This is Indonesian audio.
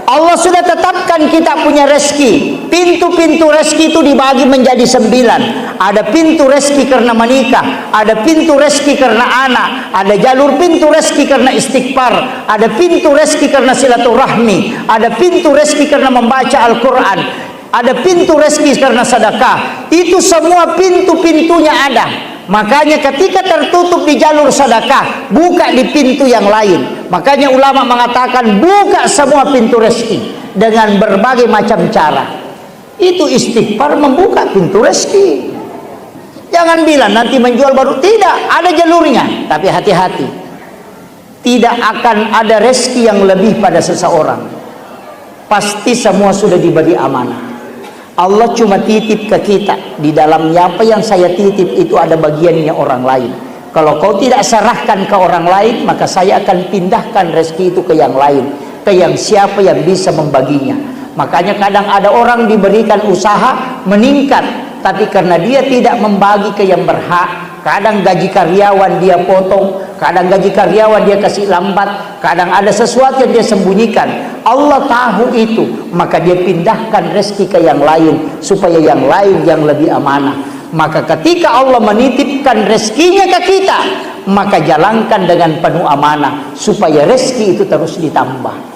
Allah sudah tetapkan kita punya rezeki. Pintu-pintu rezeki itu dibagi menjadi 9. Ada pintu rezeki karena menikah, ada pintu rezeki karena anak, ada jalur pintu rezeki karena istighfar, ada pintu rezeki karena silaturahmi, ada pintu rezeki karena membaca Al-Quran, ada pintu rezeki karena sedekah. Itu semua pintu-pintunya ada. Makanya ketika tertutup di jalur sedekah, buka di pintu yang lain. Makanya ulama mengatakan buka semua pintu rezeki dengan berbagai macam cara. Itu istighfar membuka pintu rezeki. Jangan bilang nanti menjual baru, tidak, ada jalurnya. Tapi hati-hati, tidak akan ada rezeki yang lebih pada seseorang. Pasti semua sudah diberi amanah. Allah cuma titip ke kita. Di dalamnya apa yang saya titip itu ada bagiannya orang lain. Kalau kau tidak serahkan ke orang lain, maka saya akan pindahkan rezeki itu ke yang lain, ke yang siapa yang bisa membaginya. Makanya kadang ada orang diberikan usaha meningkat, tapi karena dia tidak membagi ke yang berhak, kadang gaji karyawan dia potong, kadang gaji karyawan dia kasih lambat, kadang ada sesuatu yang dia sembunyikan. Allah tahu itu, maka dia pindahkan rezeki ke yang lain supaya yang lain yang lebih amanah. Maka ketika Allah menitipkan rezekinya ke kita, maka jalankan dengan penuh amanah supaya rezeki itu terus ditambah.